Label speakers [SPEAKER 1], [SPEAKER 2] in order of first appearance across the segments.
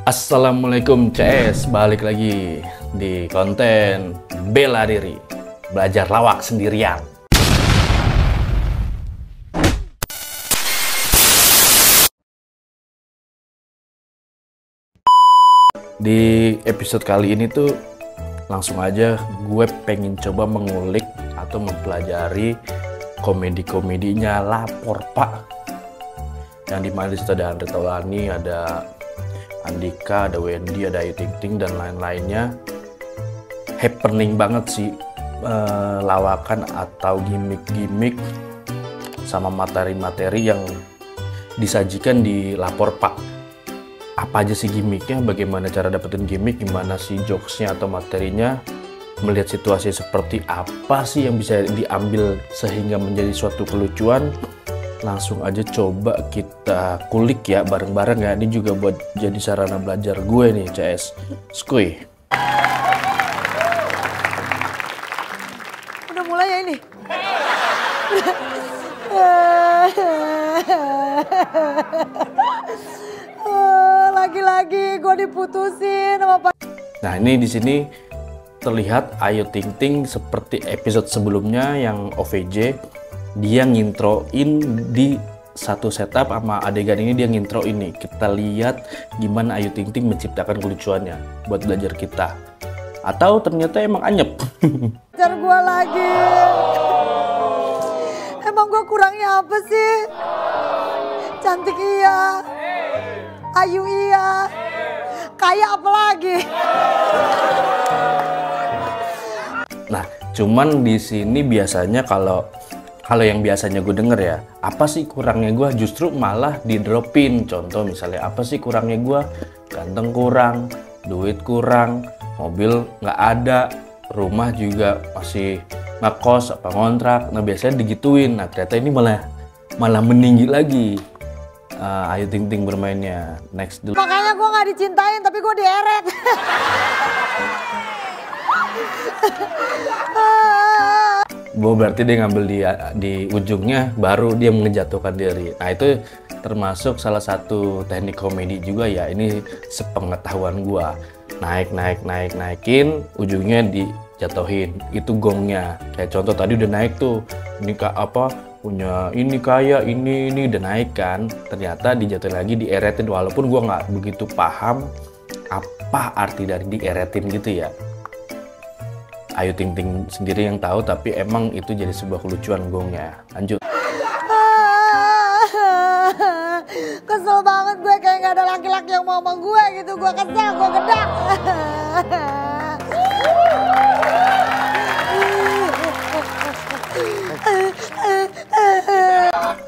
[SPEAKER 1] Assalamualaikum CS, balik lagi di konten bela diri, belajar lawak sendirian. Di episode kali ini tuh langsung aja gue pengen coba mengulik atau mempelajari komedi-komedinya Lapor Pak, yang dimana disitu ada Andre Taulany, ada Andika, ada Wendy, ada Ayu Ting Ting, dan lain-lainnya. Happening banget sih lawakan atau gimmick-gimmick sama materi-materi yang disajikan di Lapor Pak. Apa aja sih gimmicknya, bagaimana cara dapetin gimmick, gimana sih jokesnya atau materinya, melihat situasi seperti apa sih yang bisa diambil sehingga menjadi suatu kelucuan. Langsung aja coba kita kulik ya bareng-bareng ya. Ini juga buat jadi sarana belajar gue nih CS. Skuy.
[SPEAKER 2] Udah mulai ya ini? Lagi-lagi gue diputusin sama Pak.
[SPEAKER 1] Nah, ini di sini terlihat Ayu Ting Ting seperti episode sebelumnya yang OVJ. Dia ngintroin di satu setup sama adegan ini, dia ngintro ini. Kita lihat gimana Ayu Ting Ting menciptakan kelucuannya buat belajar kita. Atau ternyata emang anyep.
[SPEAKER 2] Jar gue lagi. Emang gue kurangnya apa sih? Cantik iya. Ayu iya. Kaya apa lagi?
[SPEAKER 1] Nah, cuman di sini biasanya kalau yang biasanya gue denger ya, apa sih kurangnya gue, justru malah di dropin. Contoh misalnya, apa sih kurangnya gue? Ganteng kurang, duit kurang, mobil nggak ada, rumah juga masih ngekos apa ngontrak. Nah biasanya digituin. Nah ternyata ini malah meninggi lagi Ayu Ting Ting bermainnya. Next dulu.
[SPEAKER 2] Makanya gue nggak dicintain tapi gue dieret.
[SPEAKER 1] Gue berarti dia ngambil di ujungnya, baru dia menjatuhkan diri. Nah itu termasuk salah satu teknik komedi juga ya. Ini sepengetahuan gue. Naikin, ujungnya dijatuhin. Itu gongnya. Kayak contoh tadi udah naik tuh. Ini punya ini kaya, ini udah naik kan. Ternyata dijatuhin lagi, dieretin. Walaupun gue nggak begitu paham apa arti dari dieretin gitu ya. Ayu Ting Ting sendiri yang tahu, tapi emang itu jadi sebuah kelucuan gongnya. Lanjut.
[SPEAKER 2] Kesel banget gue, kayak gak ada laki-laki yang mau sama gue gitu. Gue kesel, gue gedak.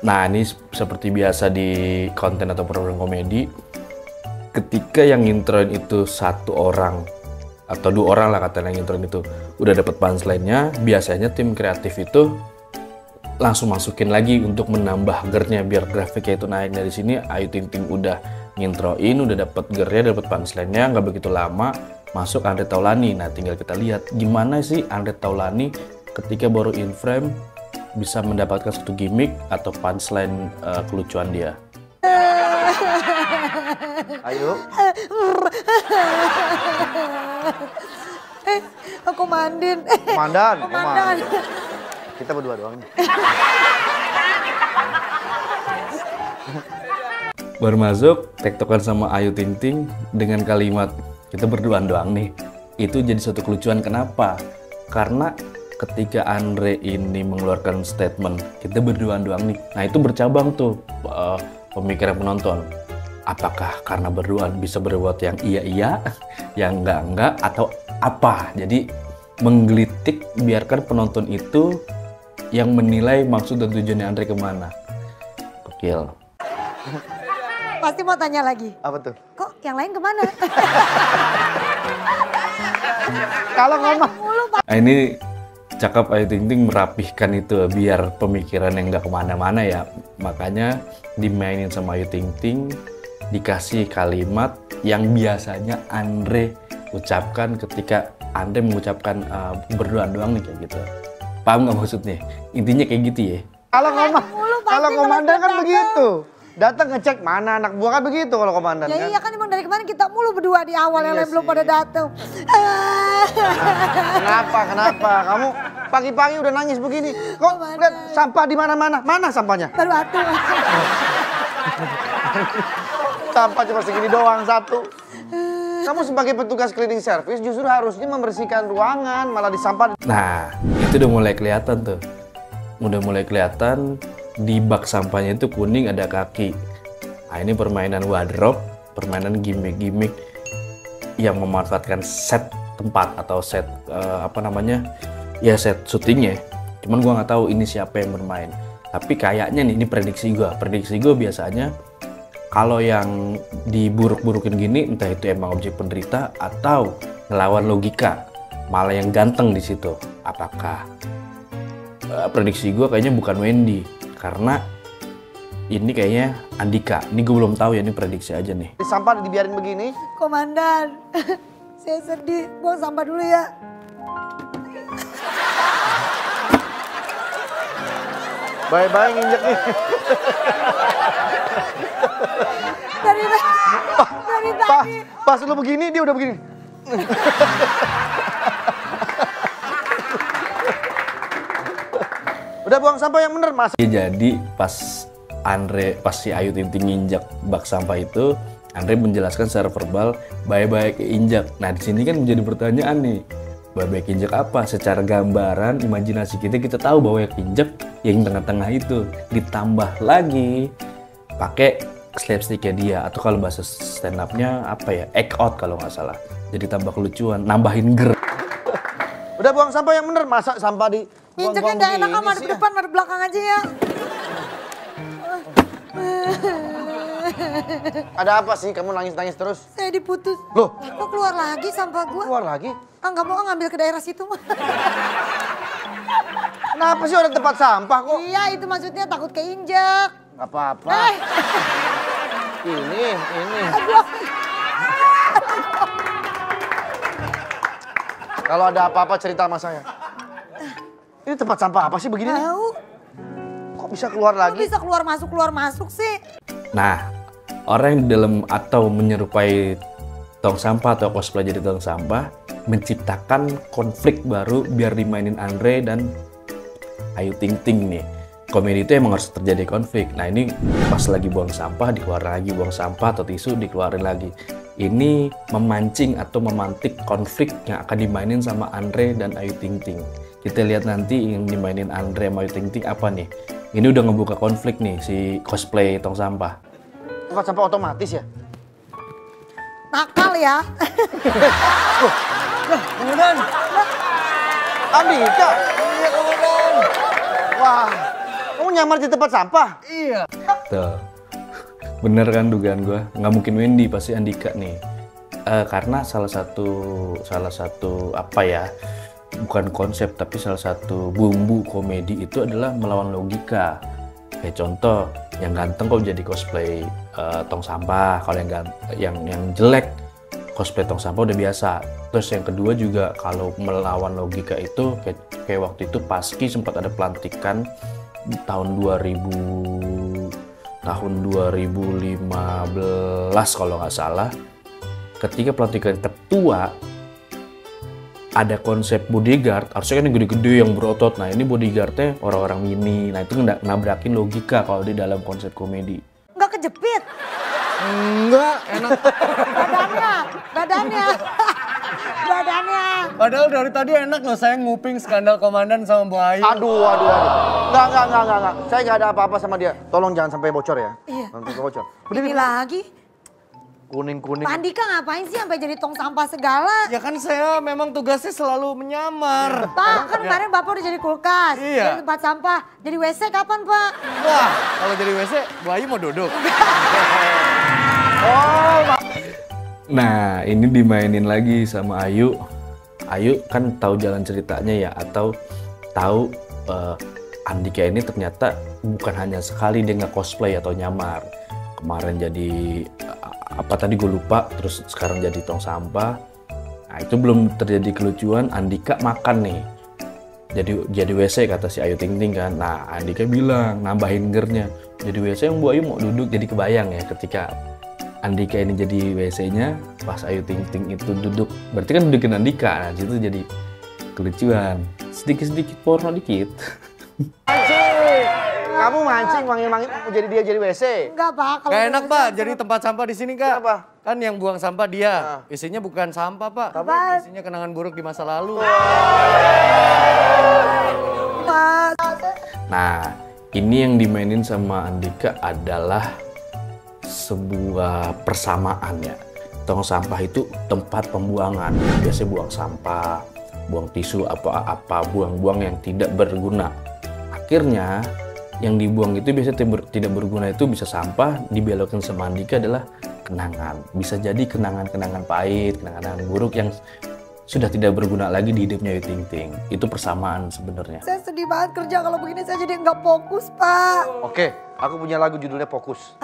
[SPEAKER 1] Nah ini seperti biasa di konten atau program komedi, ketika yang ngintroin itu satu orang atau dua orang lah, kata yang ngintroin itu udah dapet punchline-nya, biasanya tim kreatif itu langsung masukin lagi untuk menambah gernya biar grafiknya itu naik. Dari sini Ayu Ting Ting udah ngintroin, udah dapet gernya, dapet punchline-nya, nggak begitu lama masuk Andre Taulany. Nah tinggal kita lihat gimana sih Andre Taulany ketika baru in frame bisa mendapatkan satu gimmick atau punchline kelucuan dia.
[SPEAKER 3] Ayo.
[SPEAKER 2] Aku mandin.
[SPEAKER 3] Komandan.
[SPEAKER 2] Komandan.
[SPEAKER 3] Kita berdua doang nih.
[SPEAKER 1] Baru masuk, tektokan sama Ayu Ting Ting dengan kalimat kita berduaan doang nih. Itu jadi suatu kelucuan. Kenapa? Karena ketika Andre ini mengeluarkan statement kita berduaan doang nih, nah itu bercabang tuh pemikiran penonton. Apakah karena berduaan bisa berbuat yang iya, yang enggak, atau apa? Jadi menggelitik, biarkan penonton itu yang menilai maksud dan tujuannya Andre kemana. Gokil.
[SPEAKER 2] Pasti mau tanya lagi.
[SPEAKER 3] Apa tuh?
[SPEAKER 2] Kok yang lain kemana?
[SPEAKER 3] Kalau ngomong.
[SPEAKER 1] Nah ini cakep Ayu Ting Ting merapihkan itu biar pemikiran yang nggak kemana-mana ya. Makanya dimainin sama Ayu Ting Ting, dikasih kalimat yang biasanya Andre ucapkan ketika Andre mengucapkan berduaan doang nih, kayak gitu. Paham nggak maksudnya? Intinya kayak gitu ya.
[SPEAKER 3] Kalau ngomong, kalau komandan kan begitu. datang ngecek mana anak buah kan begitu kalau komandan
[SPEAKER 2] Ya
[SPEAKER 3] kan.
[SPEAKER 2] iya kan emang dari kemarin kita mulu berdua di awal, yang
[SPEAKER 3] Iya
[SPEAKER 2] lain belum
[SPEAKER 3] sih.
[SPEAKER 2] pada datang.
[SPEAKER 3] Kenapa? Kamu pagi-pagi udah nangis begini. Kok lihat sampah di mana-mana? Mana sampahnya?
[SPEAKER 2] Baru atuh.
[SPEAKER 3] Sampah cuma segini doang satu. Kamu sebagai petugas cleaning service justru harusnya membersihkan ruangan, malah disampah.
[SPEAKER 1] Nah, itu udah mulai kelihatan tuh. Udah mulai kelihatan di bak sampahnya itu kuning ada kaki. Nah, ini permainan wardrobe, permainan gimmick-gimmick yang memanfaatkan set tempat atau set ya set syutingnya. Cuman gua nggak tahu ini siapa yang bermain. Tapi kayaknya nih, ini prediksi gua. Prediksi gua biasanya kalau yang diburuk-burukin gini, entah itu emang objek penderita atau ngelawan logika, malah yang ganteng di situ. Apakah prediksi gue kayaknya bukan Wendy, karena ini kayaknya Andika. Ini gue belum tahu ya, ini prediksi aja nih.
[SPEAKER 3] Di sampah dibiarin begini.
[SPEAKER 2] Komandan, saya sedih. Buang sampah dulu ya.
[SPEAKER 3] Bye-bye nginjek nih.
[SPEAKER 2] Dari tadi.
[SPEAKER 3] Pas lu begini, dia udah begini. Udah buang sampah yang bener, Mas.
[SPEAKER 1] Jadi pas si Ayu Ting Ting nginjak bak sampah itu, Andre menjelaskan secara verbal bye-bye keinjak. Nah di sini kan menjadi pertanyaan nih, bye-bye keinjak apa? Secara gambaran, imajinasi kita tahu bahwa yang keinjak yang tengah-tengah itu, ditambah lagi pakai slapsticknya dia, atau kalau bahasa stand up-nya apa ya, act out kalau nggak salah. Jadi tambah kelucuan, nambahin ger.
[SPEAKER 3] Udah buang sampah yang bener, masa sampah di
[SPEAKER 2] Injeknya nggak enak, sama di depan, ada belakang aja ya.
[SPEAKER 3] Ada apa sih kamu nangis-nangis terus?
[SPEAKER 2] Saya diputus.
[SPEAKER 3] Loh?
[SPEAKER 2] Kok keluar lagi sampah gua?
[SPEAKER 3] Keluar lagi?
[SPEAKER 2] Nggak mau ngambil ke daerah situ mah.
[SPEAKER 3] Kenapa sih ada tempat sampah kok?
[SPEAKER 2] Iya, itu maksudnya takut keinjak.
[SPEAKER 3] Gak apa-apa.
[SPEAKER 2] Eh,
[SPEAKER 3] Ini. Kalau ada apa-apa cerita sama saya. Ini tempat sampah apa sih begini?
[SPEAKER 2] tahu.
[SPEAKER 3] Kok bisa keluar
[SPEAKER 2] Kok
[SPEAKER 3] lagi?
[SPEAKER 2] bisa keluar masuk sih?
[SPEAKER 1] Nah, orang yang di dalam atau menyerupai tong sampah atau cosplay jadi tong sampah menciptakan konflik baru biar dimainin Andre dan Ayu Ting Ting nih. Komedi itu emang harus terjadi konflik. Nah ini pas lagi buang sampah dikeluarin lagi, buang sampah atau tisu dikeluarin lagi. Ini memancing atau memantik konflik yang akan dimainin sama Andre dan Ayu Ting Ting. Kita lihat nanti yang dimainin Andre sama Ayu Ting Ting apa nih. Ini udah ngebuka konflik nih si cosplay tong sampah.
[SPEAKER 3] Tempat sampah otomatis ya?
[SPEAKER 2] Nakal ya.
[SPEAKER 3] Komandan. Andika. Iya komandan. Wah, kamu nyamar di tempat sampah? Iya.
[SPEAKER 1] Tuh. Bener kan dugaan gue? Nggak mungkin Wendy, pasti Andika nih. Karena salah satu apa ya, bukan konsep tapi salah satu bumbu komedi itu adalah melawan logika. Kayak contoh, yang ganteng kok jadi cosplay tong sampah, kalau yang jelek cosplay tong sampah udah biasa. Terus yang kedua juga kalau melawan logika itu kayak waktu itu Paski sempat ada pelantikan tahun 2015 kalau nggak salah. Ketika pelantikan ketua ada konsep bodyguard, harusnya kan yang gede-gede yang berotot. Nah ini bodyguardnya orang-orang mini. Nah itu nabrakin logika kalau di dalam konsep komedi.
[SPEAKER 2] Nggak kejepit.
[SPEAKER 4] Enggak, enak.
[SPEAKER 2] Badannya.
[SPEAKER 4] Padahal dari tadi enak loh saya nguping skandal komandan sama Bu Ayu.
[SPEAKER 3] Aduh. Enggak. Saya nggak ada apa-apa sama dia. Tolong jangan sampai bocor ya.
[SPEAKER 2] Iya.
[SPEAKER 3] Nanti bocor.
[SPEAKER 2] Ini lagi.
[SPEAKER 3] Kuning-kuning.
[SPEAKER 2] Pak Andika ngapain sih sampai jadi tong sampah segala?
[SPEAKER 4] Ya kan saya memang tugasnya selalu menyamar.
[SPEAKER 2] Pak, kan kemarin Bapak udah jadi kulkas,
[SPEAKER 4] Iya.
[SPEAKER 2] jadi tempat sampah, jadi WC kapan Pak?
[SPEAKER 4] Wah, kalau jadi WC, Bu Ayu mau duduk.
[SPEAKER 1] Nah ini dimainin lagi sama Ayu. Ayu kan tahu jalan ceritanya ya, atau tahu Andika ini ternyata bukan hanya sekali dia nge-cosplay atau nyamar. Kemarin jadi apa tadi gue lupa, terus sekarang jadi tong sampah. Nah itu belum terjadi kelucuan, Andika makan nih. Jadi WC kata si Ayu Ting Ting kan. Nah Andika bilang nambahin gernya, jadi WC yang Bu Ayu mau duduk, jadi kebayang ya ketika Andika ini jadi WC-nya, pas Ayu Ting Ting itu duduk, berarti kan dudukin Andika, nah situ jadi kelucuan, sedikit-sedikit porno dikit.
[SPEAKER 3] Mancing! Kamu mancing, manggil-manggil mau jadi dia jadi WC?
[SPEAKER 2] Enggak Pak. Kalau
[SPEAKER 4] Gak enak
[SPEAKER 2] WC
[SPEAKER 4] Pak, jadi tempat sampah di sini Kak.
[SPEAKER 3] Kenapa?
[SPEAKER 4] Kan yang buang sampah dia, isinya bukan sampah Pak.
[SPEAKER 2] Apaan?
[SPEAKER 4] Isinya kenangan buruk di masa lalu.
[SPEAKER 2] Mas.
[SPEAKER 1] Nah, ini yang dimainin sama Andika adalah sebuah persamaan ya. Tong sampah itu tempat pembuangan. Biasanya buang sampah, buang tisu, apa-apa, buang-buang yang tidak berguna. Akhirnya, yang dibuang itu biasanya tidak berguna itu bisa sampah, dibelokkan sama Andika adalah kenangan. Bisa jadi kenangan-kenangan pahit, kenangan buruk yang sudah tidak berguna lagi di hidupnya Ayu Ting Ting. Itu persamaan sebenarnya.
[SPEAKER 2] Saya sedih banget kerja kalau begini saya jadi nggak fokus Pak.
[SPEAKER 3] Oke, aku punya lagu judulnya Fokus.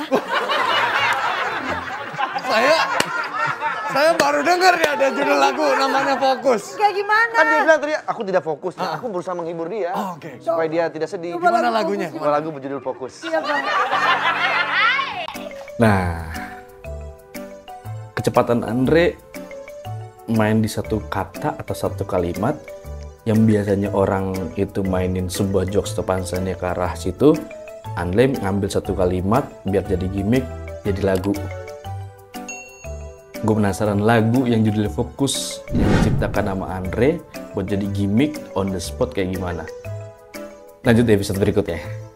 [SPEAKER 4] Saya baru dengar nih ada judul lagu namanya Fokus.
[SPEAKER 2] Kayak gimana?
[SPEAKER 3] Kan dia bilang tadi, aku tidak fokus. Nah, aku berusaha menghibur dia.
[SPEAKER 4] Oke.
[SPEAKER 3] Supaya dia tidak sedih.
[SPEAKER 4] Gimana lagunya?
[SPEAKER 3] Coba lagu berjudul Fokus.
[SPEAKER 2] Iya Pak.
[SPEAKER 1] Nah, kecepatan Andre main di satu kata atau satu kalimat yang biasanya orang itu mainin sebuah jokes atau punchline ke arah situ, Andre ngambil satu kalimat biar jadi gimmick, jadi lagu. Gue penasaran lagu yang judulnya Fokus yang diciptakan nama Andre buat jadi gimmick on the spot kayak gimana. Lanjut di episode berikutnya.